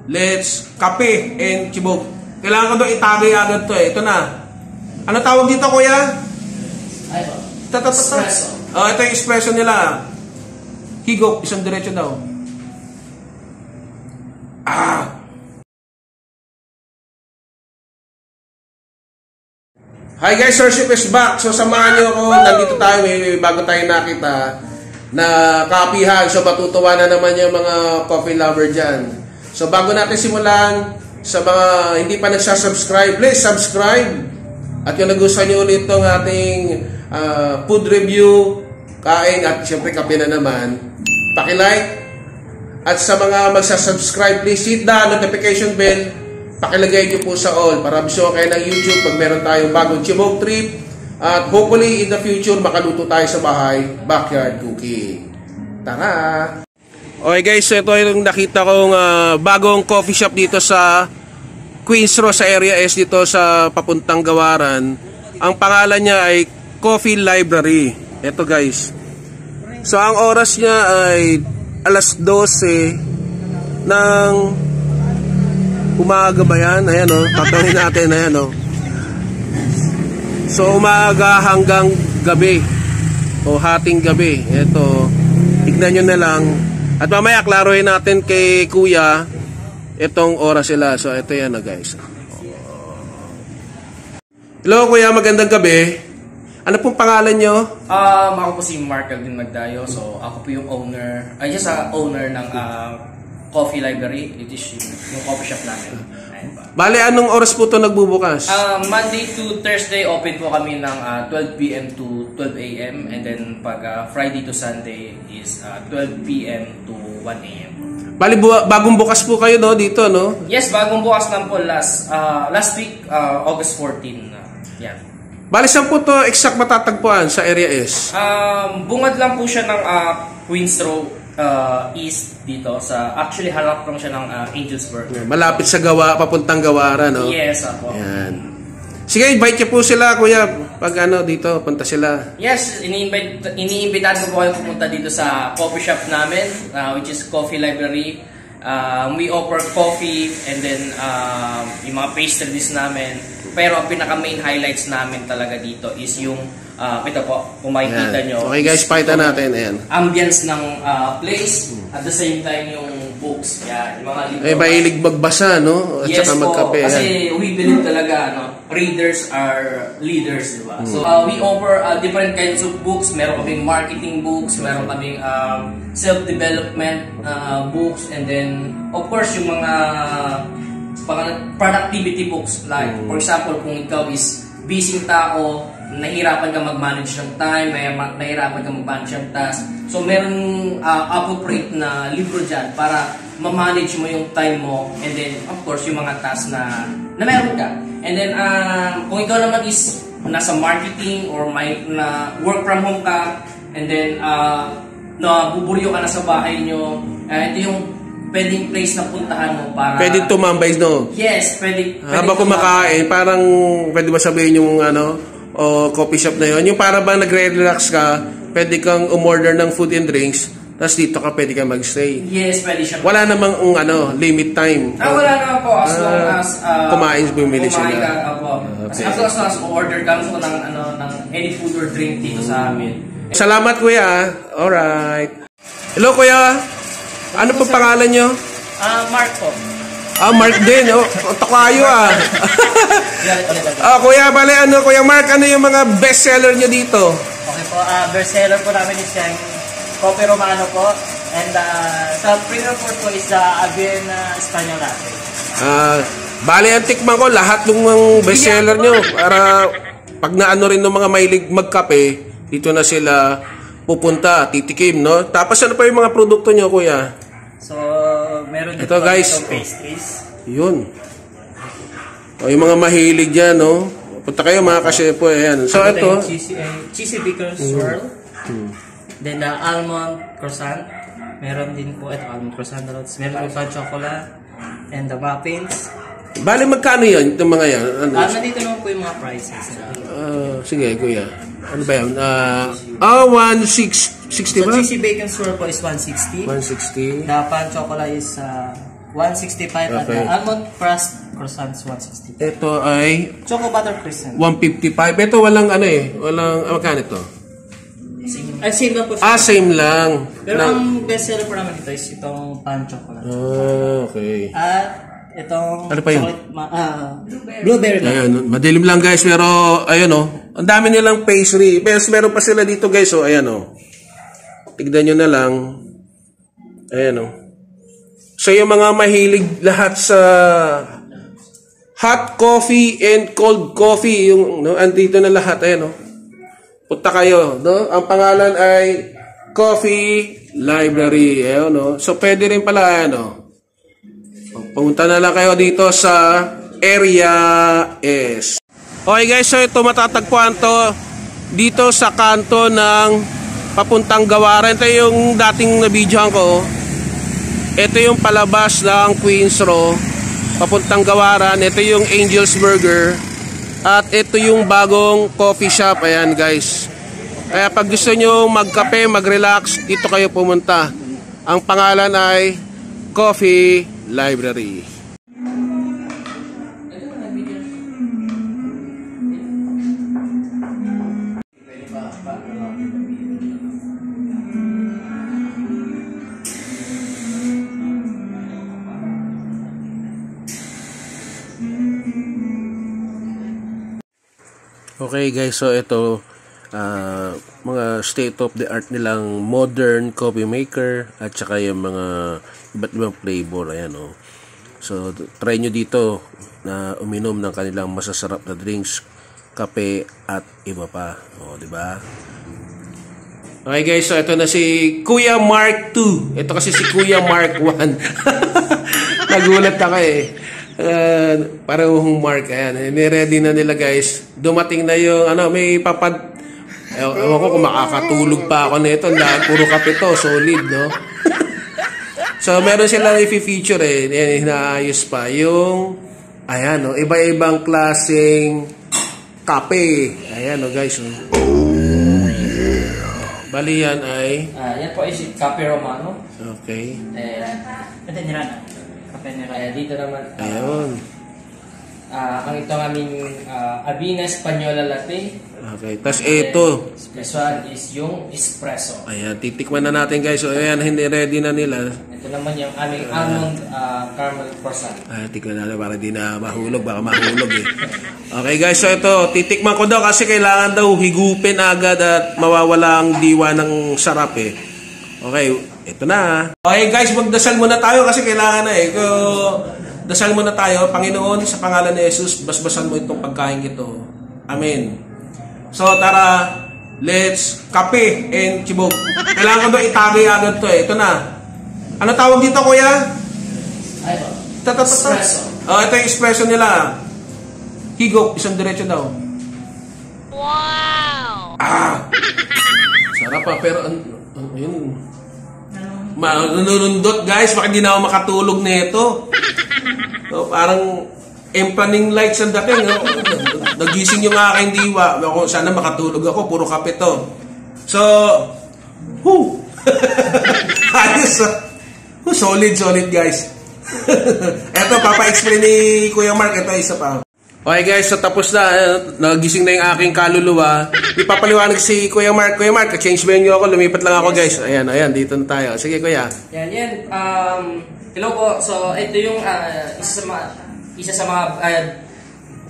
Let's kape and chibog. Kailangan ko doon itagay agad to eh. Ito na. Ano tawag dito, kuya? Espresso. Oh, ito yung espresso nila. Higop, isang diretso daw. Hi guys, Sirship is back. So samahan nyo ako. Nandito tayo, may bago tayo nakita na kapihan. So matutuwa na naman yung mga coffee lover dyan. So bago natin simulan, sa mga hindi pa nagsasubscribe, please subscribe. At kung nagustuhan nyo ulit itong ating food review, kain at siyempre kape na naman, pakilike. At sa mga magsasubscribe, please hit the notification bell. Pakilagay nyo po sa all para bisyo kayo ng YouTube pag meron tayong bagong chibog trip. At hopefully in the future makaluto tayo sa bahay, backyard cooking. Tara! Okay guys, so ito yung nakita kong bagong coffee shop dito sa Queens Row sa Area S dito sa papuntang Gawaran. Ang pangalan niya ay Coffee Library. Ito guys. So ang oras niya ay alas 12 ng umaga ba yan? Ayan o, tatawin natin, ayan o. So umaga hanggang gabi o hating gabi. Ito, tignan nyo na lang. At mamaya klaruhin natin kay Kuya itong oras sila. So ito yan na guys. Hello Kuya, magandang gabi. Ano pong pangalan nyo? Ako po si Mark Alvin Magdayo. So ako po yung owner, owner ng Coffee Library. It is yung coffee shop namin. Bale, anong oras po ito nagbubukas? Monday to Thursday open po kami ng 12 p.m. to 12 a.m. And then pag Friday to Sunday is 12 p.m. to 1 a.m. Bale, bagong bukas po kayo no, dito, no? Yes, bagong bukas lang po last week, August 14. Yan. Bale, saan po ito exact matatagpuan sa Area S? Bungad lang po siya ng Queens Row East dito. Actually, harap lang siya ng Angelsburg. Malapit sa papuntang Gawaran, no? Yes, ako. Yan. Sige, invite niyo po sila, Kuya. Pag dito, punta sila. Yes, iniimbitahan ko po kayo pumunta dito sa coffee shop namin, which is Coffee Library. We offer coffee and then yung mga pastries namin. Pero ang pinaka-main highlights namin talaga dito is yung ito po, kung makikita nyo. Okay guys, pakita natin. Ayan. Ambience ng place, at the same time yung books. Yan, yung mga libro. Mahilig magbasa, no? At yes saka magkape. Po, kasi we believe talaga, readers are leaders, di ba? So, we offer different kinds of books. Meron kaming marketing books, meron kaming self-development books, and then, of course, yung mga productivity books. Like, for example, kung ikaw is busy tao, nahihirapan ka mag-manage ng time, nahihirapan ka mag-manage ng task. So, meron appropriate na libro dyan para ma-manage mo yung time mo, and then, of course, yung mga tasks na meron ka. And then, kung ikaw naman is nasa marketing or na work from home ka, and then, buburyo ka na sa bahay nyo, ito yung pwedeng place na puntahan mo para... Pwede tumambay, no? Yes, pwede habang kumakain, parang pwede ba sabihin yung o coffee shop na yun? Yung para ba nagre-relax ka, pwede kang umorder ng food and drinks, tapos dito ka pwede kang magstay. Yes, pwede siya. Wala namang limit time. Wala naman po, as long as kumain, bumili sila. Kumain ka, po. Okay. As long as order ka mo ng any food or drink dito sa amin. Salamat Kuya. Alright. Hello Kuya. Ano po pangalan nyo? Mark po. Mark din. Tokayo Kuya, bale, Kuya Mark, ano yung mga bestseller nyo dito? Okay po, bestseller po namin is yung Coffee Romano po. And sa premium food po is the Avian Espanyol Latte. Bale, ang tikman ko, lahat ng bestseller nyo. Para pag naano rin ng mga mahilig magkape, dito na sila pupunta, titikim, no? Tapos ano pa yung mga produkto nyo, Kuya? So, meron dito ito guys, pastries. Yun. Yung mga mahilig dyan, no? Punta kayo mga kashepo, ayan. So, ito. Cheesy bacon swirl. Then, almond croissant. Meron din po, ito almond croissant. Meron po chocolate. And the muffins. Bale, magkano yan? Itong mga yan? Nandito naman po yung mga prices. Sige, Kuya. Ano ba yan? 160 So, ba? cheesy bacon swirl po is 160. 160. The pan chocolate is 165 at Okay. the almond crust croissants 165. Ito ay Choco butter croissant. 155. Ito walang ano eh. Walang, magkano ito? Ay, same lang po siya. Ah, same lang. Pero ang best seller po namin ito is itong pan chocolate. Okay. At itong Ano pa yun? blueberry na. Ayan, madilim lang guys, pero ayun oh. Ang dami nilang pastry. Pero meron pa sila dito guys, oh. Ayan oh. Tignan nyo na lang. Ayan oh. So yung mga mahilig lahat sa hot coffee and cold coffee, yung no, andito na lahat, ayan oh. Punta kayo, no? Ang pangalan ay Coffee Library, ayan no. So pwede rin pala, ayan oh. Pumunta na lang kayo dito sa Area S. Okay guys, so ito matatagpuan to dito sa kanto ng papuntang Gawaran. Ito yung dating na-videohan ko. Ito yung palabas ng Queens Row papuntang Gawaran. Ito yung Angel's Burger. At ito yung bagong coffee shop. Ayan guys. Kaya pag gusto nyo magkape, mag-relax, dito kayo pumunta. Ang pangalan ay Coffee Library. Okay guys, so ito mga state of the art nilang modern coffee maker at saka yung mga iba't ibang flavor, ayan oh. So try nyo dito na uminom ng kanilang masasarap na drinks, kape at iba pa, oh, di ba? Okay guys, so ito na si Kuya Mark 2. Ito kasi si Kuya Mark 1. Nagulat ako eh. Parehong Mark, ayan, ni-ready na nila guys. Dumating na yung ano, may papad. Ewan ko kung makakatulog pa ako nito dahil puro kape to, solid, no? So meron sila i-feature eh, inaayos pa yung ayan, no, iba-ibang klaseng kape. Ayan, no guys, no? Bali yan ay Yan po is Cafe Romano. okay. Ito nirana. Kape nirana. Dito naman, Ayun. ang ito aming Avina Española Latte. Okay, tas ito. This one is yung espresso. Ayan, titikman na natin guys. So ayan, hindi ready na nila. Ito naman yung aming almond caramel croissant. Tikman natin para di na mahulog. Baka mahulog eh. Okay guys, so ito, titikman ko daw kasi kailangan daw higupin agad at mawawala ang diwa ng sarap eh. Okay, ito na. Okay guys, magdasal muna tayo kasi kailangan na eh. Dasal muna tayo, Panginoon, sa pangalan ni Jesus, basbasan mo itong pagkain ito. Amen. So tara, let's kape and chibog. Kailangan ko daw itagay agad to eh. Ito na. Ano tawag dito kuya? Espresso. Oh, ito yung espresso nila. Higop, isang diretso daw. Wow! Sarap pa, pero yun. Nanunundot guys, baka hindi na ako makatulog nito. So, parang empaning lights ang dating. Nagising yung aking diwa. Sana makatulog ako, puro kape to. So, ayos. Solid guys. Eto, papa-explain ni Kuya Mark. Ito isa pa. Okay guys, so tapos na. Nagising na yung aking kaluluwa. Ipapaliwanag si Kuya Mark. Kuya Mark, change venue ako. Lumipat lang ako guys. Ayan, dito na tayo. Sige Kuya. Yan. Hello po. So, ito yung isa sa mga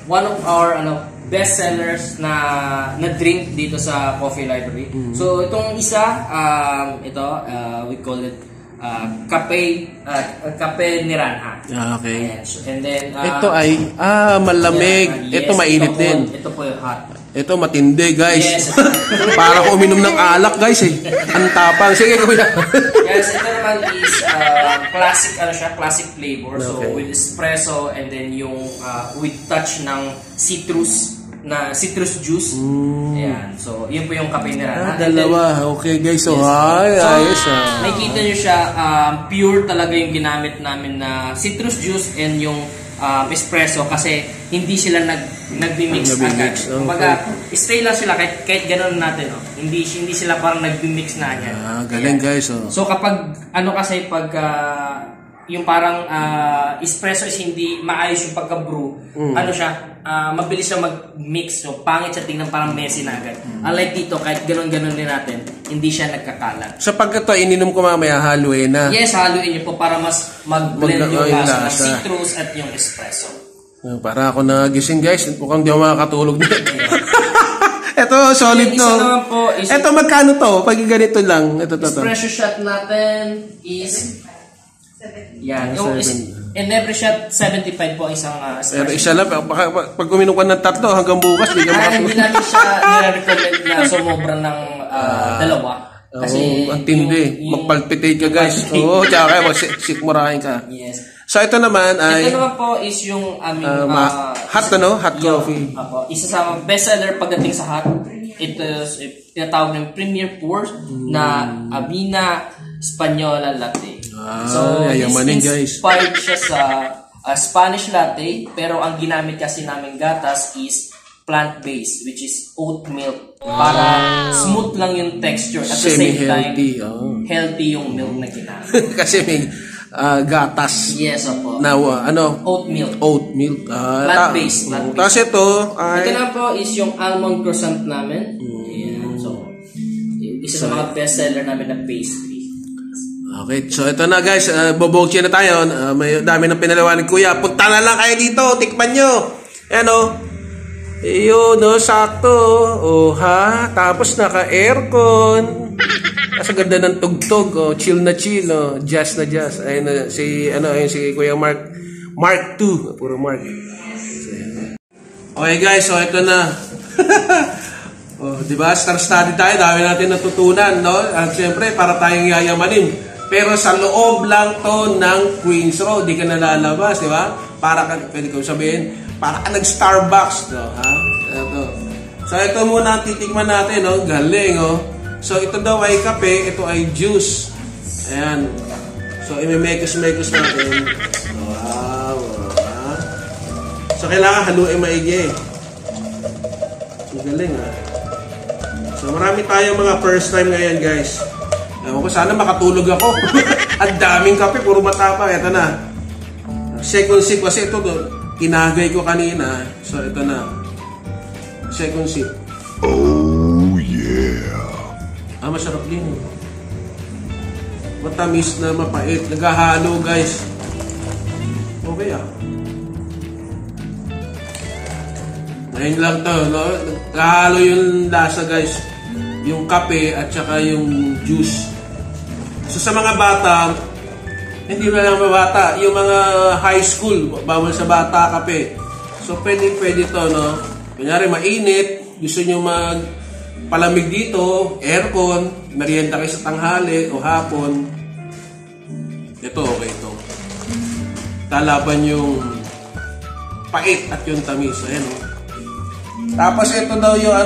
one of our best sellers na drink dito sa Coffee Library. So, itong isa, we call it kape nirana. Okay. Ayan. And then, Ito ay malamig. Yes, ito mainit din. Ito po yung hot. Ito matindi guys. Yes. Para ko uminom ng alak guys eh. Ang tapang. Sige Kuya. Yes, ito naman is classic flavor. So Okay. with espresso and then yung with touch ng citrus juice. Ayan. So yun po yung kape nila. Dalawa. Okay guys. So, Yes. ayos Nakikita nyo siya, pure talaga yung ginamit namin na citrus juice and yung espresso kasi hindi sila nagbi-mix agad. Nagbi-mix, okay. Kumbaga, stay lang sila kahit gano'n natin. Oh. Hindi sila parang nagbi-mix na agad. Galing guys. So kapag pag yung parang espresso is hindi maayos yung pagka-brew. Ano siya, mabilis siya mag-mix. So, pangit siya tingnan, parang messy na agad. Unlike dito, kahit ganun-ganun din natin, hindi siya nagkakalat. So pag ito, ininom ko mamaya, haluin na. Yes, haluin niyo po para mas mag-blend yung lasa ng citrus at yung espresso. Para ako nagising guys, mukhang di ako makakatulog nito. Ito, solid Isa to. naman po is... Ito, magkano to? Pag ganito lang. Ito. Espresso shot natin is... Yan. In every shot, 75 po ang isang Pero espresso. isa lang, pag uminom ka ng 3 hanggang bukas, di ka Hindi namin siya nire-recommend na sumobra ng dalawa. Kasi ang tindi. Magpalpitate ka guys. Oo, tsaka kaya sikmurahin ka. Yes. So ito naman ay... Ito naman po is yung aming... hot coffee. Isa sa bestseller pagdating sa hot. Ito is tinatawag ng Premier Pour na Avena Española Latte. Yayamanin guys. Inspired siya sa Spanish latte, pero ang ginamit kasi namin gatas is plant-based, which is oat milk. Para smooth lang yung texture. At the same time, healthy yung milk na ginamit. Kasi may gatas. Yes, opo. Na Oat milk. Oat milk. Plant-based. Tapos ito ay... Ito na po is yung almond croissant namin. Ayan. So, isa sa mga bestseller namin na pastry. Okay, so ito na guys, bobokche na tayo. May dami ng pinalawan ni Kuya. Punta na lang kayo dito, tikman nyo. Ayan o. Ayun, no, sakto. Ha? Tapos naka-aircon. Kasi ganda ng tugtog, chill na chill, jazz na jazz. Ayun, si Kuya Mark 2, puro Mark. Okay guys, so ito na. Di ba? Star study tayo, dami natin natutunan, no? At syempre, para tayong yayamanin. Pero sa loob lang to ng Queens Road, di ka nalalabas, di ba? Pwede ko sabihin, para ka nag-Starbucks, no? Ha? Ito. So ito muna ang titikman natin, no? Galing, So ito daw ay kape, ito ay juice. Ayan. So imemekos-mekos natin. Wow. So kailangan haluin maigi. So galing, ha? So marami tayong mga first time ngayon, guys. Ewan ko, sana makatulog ako. Ang daming kape, puro matapang. Ito na. Second sip kasi ito, kinagay ko kanina. So ito na. Second sip. Oh yeah. Masarap din. Matamis na mapait. Naghahalo, guys. Okay, Ngayon lang to, no? Naghahalo yung lasa, guys. Yung kape at saka yung juice. So sa mga bata, hindi na lang mga bata, yung mga high school, bawal sa bata kape. So pwede to, no? Kunyari mainit, gusto nyo magpalamig dito, aircon, merienda kayo sa tanghali o hapon. Ito, okay ito. Kalaban yung pait at yung tamis. Ayan, Tapos ito daw yung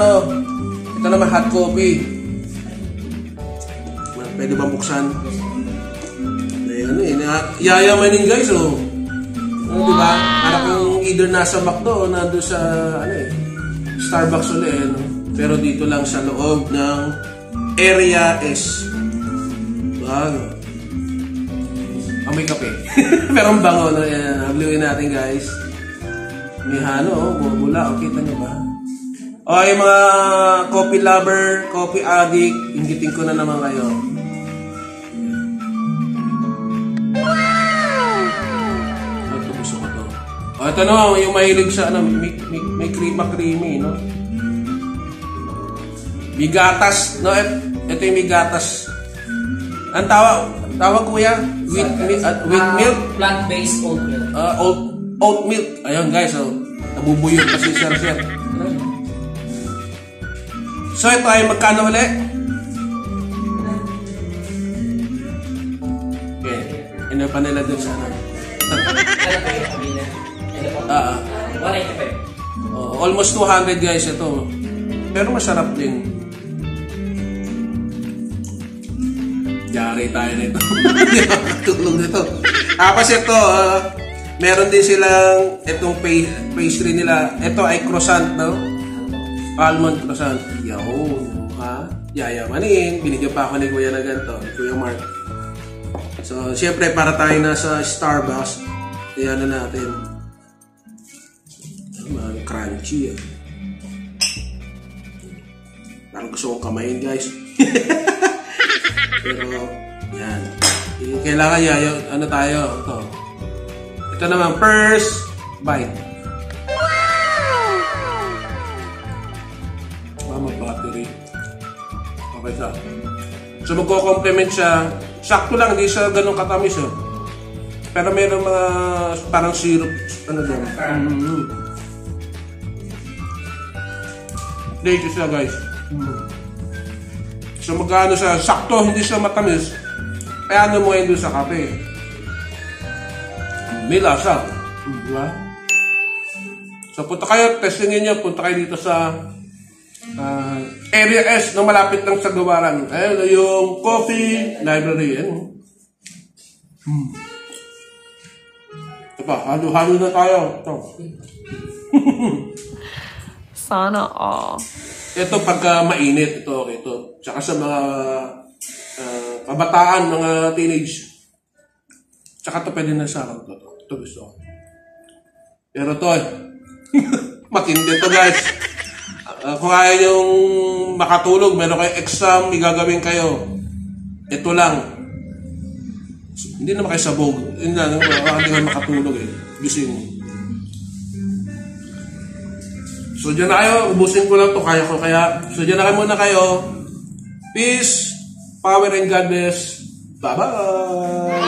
ito naman hot coffee. Pwede ba buksan? Yayamanin guys, diba? Para kung either nasa McDo o nandun sa Starbucks ulit, pero dito lang sa loob ng Area S. May kape. Pero ang bango, haluin natin guys. May halo, bumula, kita nyo ba? Yung mga coffee lover, coffee addict, inggitin ko na naman kayo. Ito gusto ko to. Ito no, yung mahilig sa may creamy, no? Bigatas, no? Ito yung bigatas. Ang tawag kuya? With milk? Plant-based oat milk. Oat milk. Ayun guys, nabubuyot pa si Sir. So ito ay magkano ulit? Okay. Ino pa nila dun sa almost 200 guys ito. Pero masarap din. Yari tayo nito. Tulog nito. Tapos ito, meron din silang itong pastry nila. Ito ay croissant, no? Almond croissant. Yahoo! Ha? Yayamanin. Binigyan pa ako ni Kuya na ganito. Kuya Mark. So, siyempre, para tayo nasa Starbucks, ayan na natin. Crunchy, ah. Parang gusto kong kamayin, guys. Pero, yan. Kailangan niya, ano tayo, ito naman, first bite. Mama battery. Okay siya. So, magko-complement siya. Sakto lang, hindi siya ganun katamis, oh. Pero mayroong mga parang syrup, ano doon. Delicious siya, guys. So magkano siya, sakto, hindi siya matamis. Kaya ano mo yun doon sa kape. May lasa. Diba? So punta kayo, testingin nyo, punta kayo dito sa Area S na malapit lang sa Gawaran. Ayun, yung coffee library. Ayun. Ito pa, halo-halo na tayo. Ito. Sana all. Ito pagka mainit, ito. Tsaka sa mga kabataan, mga teenage. Tsaka ito pwede na sa akin. Ito gusto ko. Pero ito matindi ito, guys. Kung ayaw yung makatulog, meron kayo exam, igagawin kayo. Ito lang. Hindi naman kayo sabog. Hindi na makatulog eh. Gising. So dyan na kayo, ubusin ko lang to, kaya ko kaya. So dyan na kayo muna kayo. Peace, power and God bless. Bye-bye.